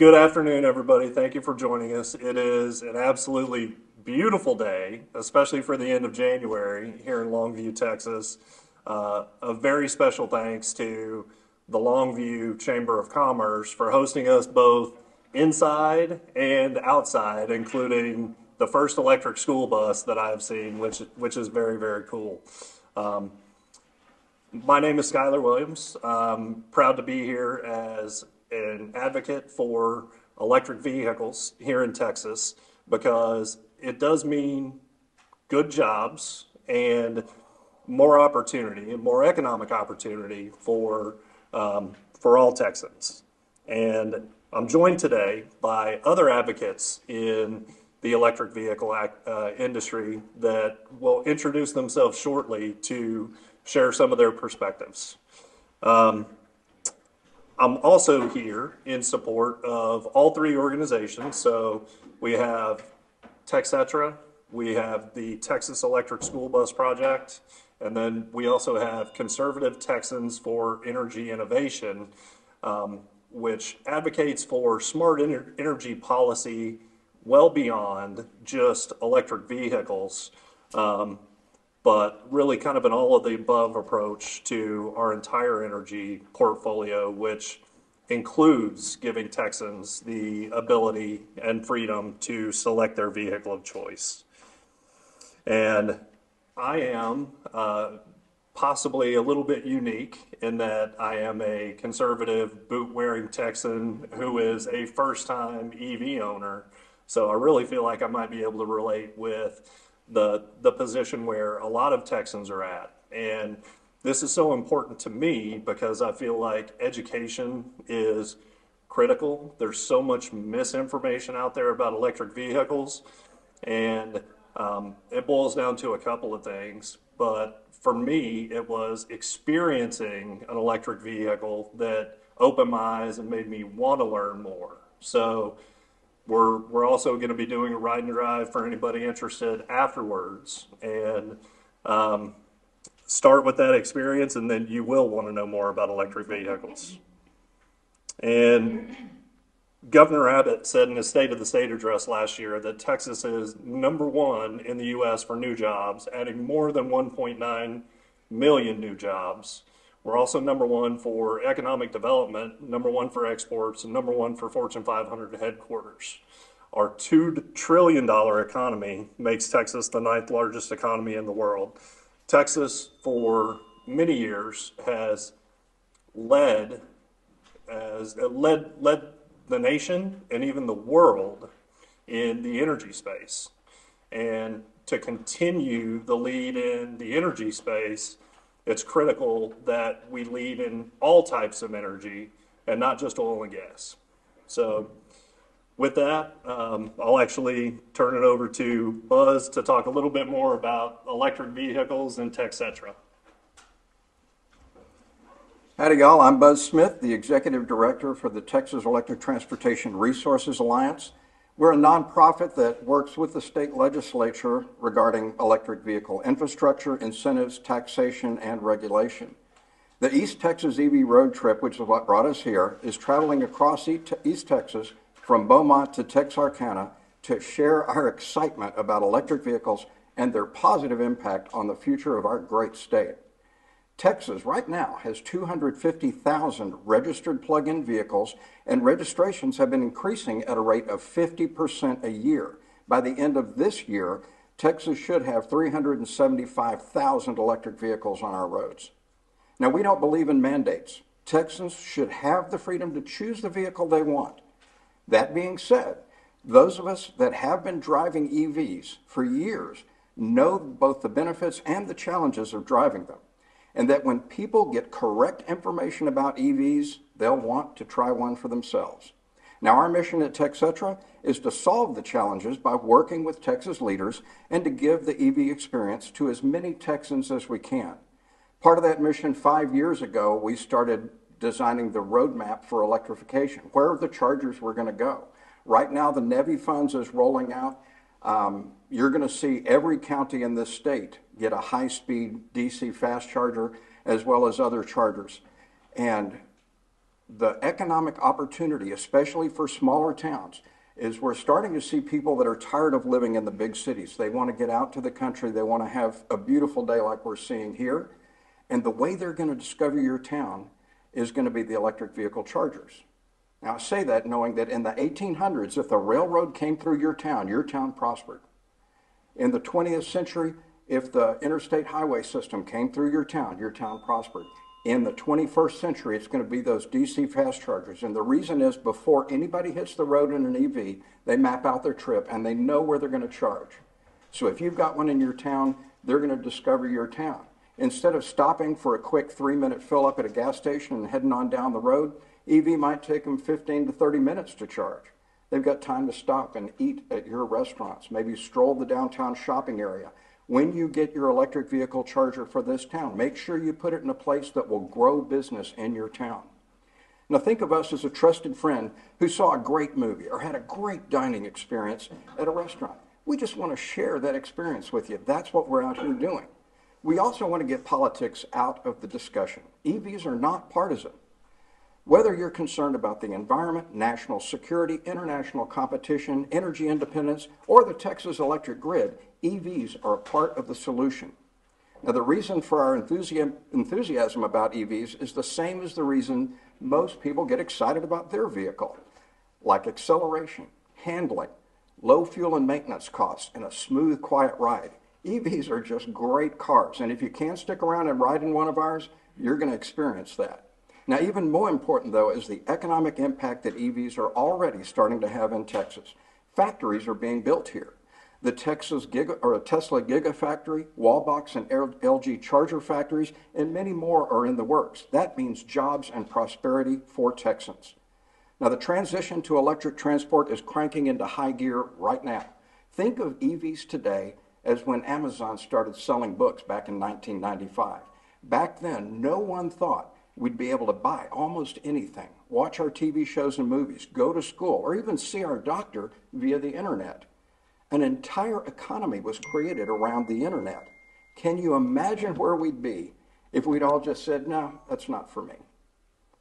Good afternoon, everybody. Thank you for joining us. It is an absolutely beautiful day, especially for the end of January here in Longview, Texas. A very special thanks to the Longview Chamber of Commerce for hosting us both inside and outside, including the first electric school bus that I've seen, which is very, very cool. My name is Skylar Williams. I'm proud to be here as an advocate for electric vehicles here in Texas because it does mean good jobs and more opportunity and more economic opportunity for all Texans. And I'm joined today by other advocates in the electric vehicle industry that will introduce themselves shortly to share some of their perspectives. I'm also here in support of all three organizations. So we have TxETRA, we have the Texas Electric School Bus Project, and then we also have Conservative Texans for Energy Innovation, which advocates for smart energy policy well beyond just electric vehicles, but really kind of an all-of-the-above approach to our entire energy portfolio, which includes giving Texans the ability and freedom to select their vehicle of choice. And I am possibly a little bit unique in that I am a conservative, boot-wearing Texan who is a first-time EV owner. So I really feel like I might be able to relate with the position where a lot of Texans are at. And this is so important to me because I feel like education is critical. There's so much misinformation out there about electric vehicles, and it boils down to a couple of things. But for me, it was experiencing an electric vehicle that opened my eyes and made me want to learn more. So we're also going to be doing a ride and drive for anybody interested afterwards, and start with that experience, and then you will want to know more about electric vehicles. And Governor Abbott said in his State of the State address last year that Texas is #1 in the U.S. for new jobs, adding more than 1.9 million new jobs. We're also #1 for economic development, #1 for exports, and #1 for Fortune 500 headquarters. Our $2 trillion economy makes Texas the 9th largest economy in the world. Texas, for many years, has led the nation and even the world in the energy space. And to continue the lead in the energy space, it's critical that we lead in all types of energy and not just oil and gas. So with that, I'll actually turn it over to Buzz to talk a little bit more about electric vehicles and TxETRA. Howdy, y'all. I'm Buzz Smith, the Executive Director for the Texas Electric Transportation Resources Alliance. We're a nonprofit that works with the state legislature regarding electric vehicle infrastructure, incentives, taxation, and regulation. The East Texas EV road trip, which is what brought us here, is traveling across East Texas from Beaumont to Texarkana to share our excitement about electric vehicles and their positive impact on the future of our great state. Texas right now has 250,000 registered plug-in vehicles, and registrations have been increasing at a rate of 50% a year. By the end of this year, Texas should have 375,000 electric vehicles on our roads. Now, we don't believe in mandates. Texans should have the freedom to choose the vehicle they want. That being said, those of us that have been driving EVs for years know both the benefits and the challenges of driving them, and that when people get correct information about EVs, they'll want to try one for themselves. Now, our mission at TxETRA is to solve the challenges by working with Texas leaders and to give the EV experience to as many Texans as we can. Part of that mission 5 years ago, we started designing the roadmap for electrification. Where are the chargers we're going to go? Right now, the NEVI funds is rolling out. You're going to see every county in this state get a high-speed DC fast charger as well as other chargers. And The economic opportunity, especially for smaller towns, is we're starting to see people that are tired of living in the big cities. They want to get out to the country. They want to have a beautiful day like we're seeing here. And the way they're going to discover your town is going to be the electric vehicle chargers. Now, I say that knowing that in the 1800s, if the railroad came through your town prospered. In the 20th century, if the interstate highway system came through your town prospered. In the 21st century, it's going to be those DC fast chargers. And the reason is before anybody hits the road in an EV, they map out their trip and they know where they're going to charge. So if you've got one in your town, they're going to discover your town. Instead of stopping for a quick 3-minute fill up at a gas station and heading on down the road, EV might take them 15 to 30 minutes to charge. They've got time to stop and eat at your restaurants, maybe stroll the downtown shopping area. When you get your electric vehicle charger for this town, make sure you put it in a place that will grow business in your town. Now think of us as a trusted friend who saw a great movie or had a great dining experience at a restaurant. We just want to share that experience with you. That's what we're out here doing. We also want to get politics out of the discussion. EVs are not partisan. Whether you're concerned about the environment, national security, international competition, energy independence, or the Texas electric grid, EVs are a part of the solution. Now, the reason for our enthusiasm about EVs is the same as the reason most people get excited about their vehicle, like acceleration, handling, low fuel and maintenance costs, and a smooth, quiet ride. EVs are just great cars, and if you can't stick around and ride in one of ours, you're going to experience that. Now, even more important, though, is the economic impact that EVs are already starting to have in Texas. Factories are being built here. The Tesla Gigafactory, Wallbox and LG charger factories, and many more are in the works. That means jobs and prosperity for Texans. Now, the transition to electric transport is cranking into high gear right now. Think of EVs today as when Amazon started selling books back in 1995. Back then, no one thought we'd be able to buy almost anything, watch our TV shows and movies, go to school, or even see our doctor via the internet. An entire economy was created around the internet. Can you imagine where we'd be if we'd all just said, no, that's not for me?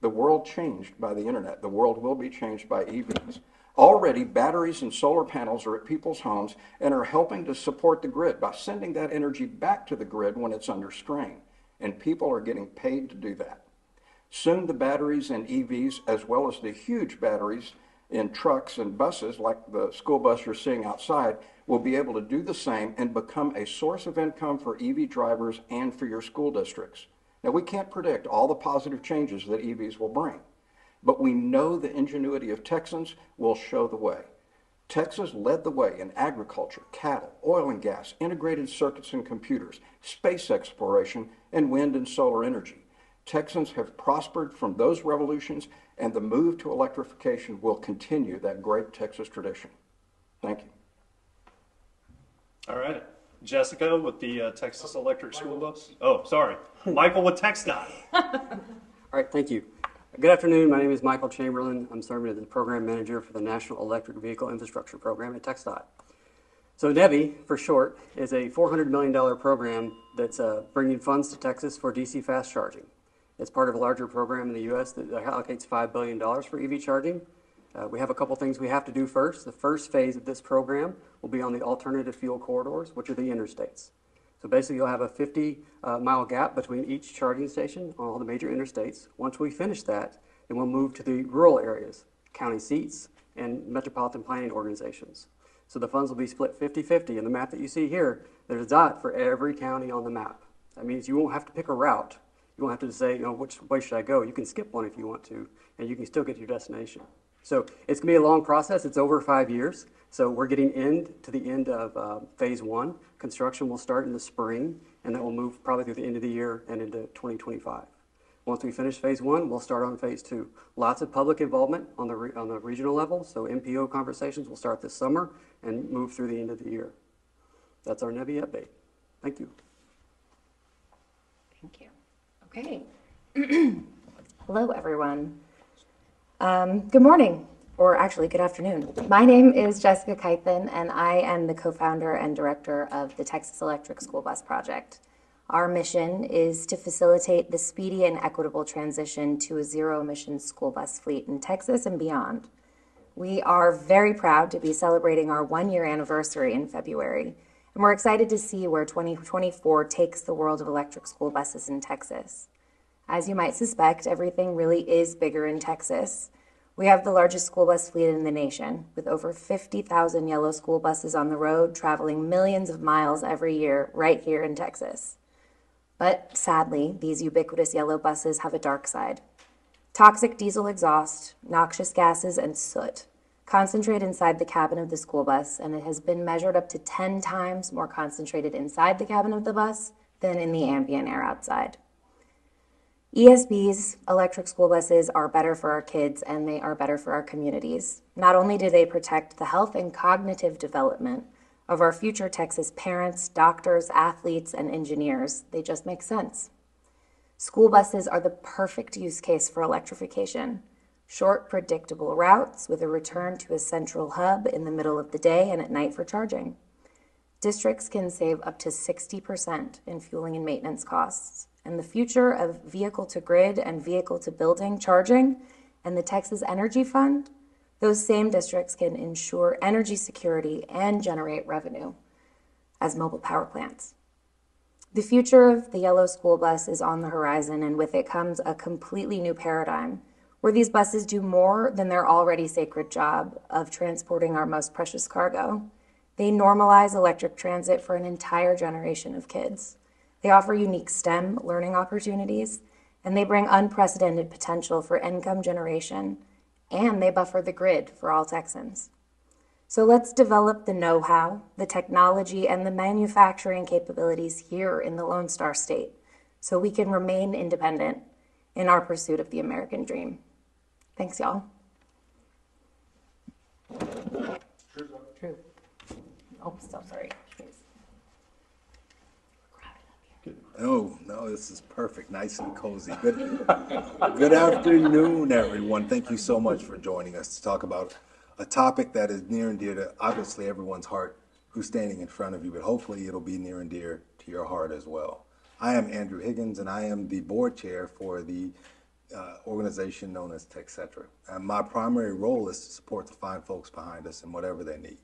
The world changed by the internet. The world will be changed by EVs. Already, batteries and solar panels are at people's homes and are helping to support the grid by sending that energy back to the grid when it's under strain. And people are getting paid to do that. Soon the batteries in EVs, as well as the huge batteries in trucks and buses, like the school bus you're seeing outside, will be able to do the same and become a source of income for EV drivers and for your school districts. Now, we can't predict all the positive changes that EVs will bring, but we know the ingenuity of Texans will show the way. Texas led the way in agriculture, cattle, oil and gas, integrated circuits and computers, space exploration, and wind and solar energy. Texans have prospered from those revolutions, and the move to electrification will continue that great Texas tradition. Thank you. All right. Jessica with the Texas Electric School Bus. Oh, sorry. Michael with TxDOT. All right, thank you. Good afternoon. My name is Michael Chamberlain. I'm serving as the Program Manager for the National Electric Vehicle Infrastructure Program at TxDOT. So NEVI, for short, is a $400 million program that's bringing funds to Texas for DC fast charging. It's part of a larger program in the U.S. that allocates $5 billion for EV charging. We have a couple things we have to do first. The first phase of this program will be on the alternative fuel corridors, which are the interstates. So basically, you'll have a 50-mile gap between each charging station on all the major interstates. Once we finish that, then we'll move to the rural areas, county seats, and metropolitan planning organizations. So the funds will be split 50-50. In the map that you see here, there's a dot for every county on the map. That means you won't have to pick a route. You won't have to say, which way should I go? You can skip one if you want to, and you can still get to your destination. So it's going to be a long process. It's over 5 years. So we're getting to the end of phase one. Construction will start in the spring, and that will move probably through the end of the year and into 2025. Once we finish phase one, we'll start on phase two. Lots of public involvement on the regional level. So MPO conversations will start this summer and move through the end of the year. That's our NEVI update. Thank you. Thank you. Okay. Hello, everyone. Good morning, or actually good afternoon. My name is Jessica Kythen, and I am the co-founder and director of the Texas Electric School Bus Project. Our mission is to facilitate the speedy and equitable transition to a zero-emission school bus fleet in Texas and beyond. We are very proud to be celebrating our one-year anniversary in February, and we're excited to see where 2024 takes the world of electric school buses in Texas. As you might suspect, everything really is bigger in Texas. We have the largest school bus fleet in the nation, with over 50,000 yellow school buses on the road, traveling millions of miles every year right here in Texas. But sadly, these ubiquitous yellow buses have a dark side. Toxic diesel exhaust, noxious gases, and soot concentrate inside the cabin of the school bus, and it has been measured up to 10 times more concentrated inside the cabin of the bus than in the ambient air outside. ESBs, electric school buses, are better for our kids and they are better for our communities. Not only do they protect the health and cognitive development of our future Texas parents, doctors, athletes, and engineers, they just make sense. School buses are the perfect use case for electrification. Short, predictable routes with a return to a central hub in the middle of the day and at night for charging. Districts can save up to 60% in fueling and maintenance costs. And the future of vehicle-to-grid and vehicle-to-building charging and the Texas Energy Fund, those same districts can ensure energy security and generate revenue as mobile power plants. The future of the yellow school bus is on the horizon, and with it comes a completely new paradigm where these buses do more than their already sacred job of transporting our most precious cargo. They normalize electric transit for an entire generation of kids. They offer unique STEM learning opportunities, and they bring unprecedented potential for income generation, and they buffer the grid for all Texans. So let's develop the know-how, the technology, and the manufacturing capabilities here in the Lone Star State so we can remain independent in our pursuit of the American dream. Thanks, y'all. True. Oh, so sorry. Oh, no, this is perfect, nice and cozy. Good afternoon, everyone. Thank you so much for joining us to talk about a topic that is near and dear to obviously everyone's heart who's standing in front of you, but hopefully it'll be near and dear to your heart as well. I am Andrew Higgins, and I am the board chair for the organization known as TxETRA. And my primary role is to support the fine folks behind us in whatever they need.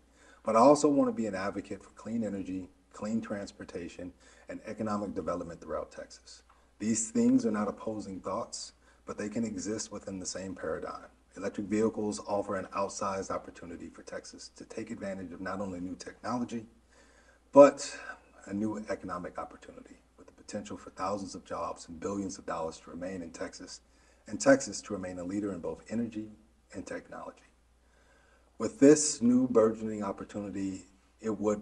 But I also want to be an advocate for clean energy, clean transportation, and economic development throughout Texas. These things are not opposing thoughts, but they can exist within the same paradigm. Electric vehicles offer an outsized opportunity for Texas to take advantage of not only new technology, but a new economic opportunity with the potential for thousands of jobs and billions of dollars to remain in Texas, and Texas to remain a leader in both energy and technology. With this new burgeoning opportunity, it would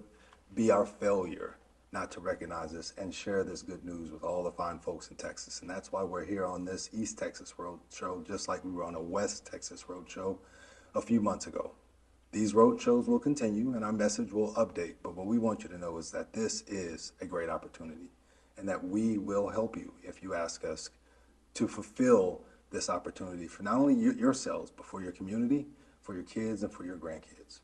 be our failure not to recognize this and share this good news with all the fine folks in Texas. And that's why we're here on this East Texas Road Show, just like we were on a West Texas Road Show a few months ago. These road shows will continue and our message will update, but what we want you to know is that this is a great opportunity and that we will help you if you ask us to fulfill this opportunity for not only yourselves, but for your community, for your kids, and for your grandkids.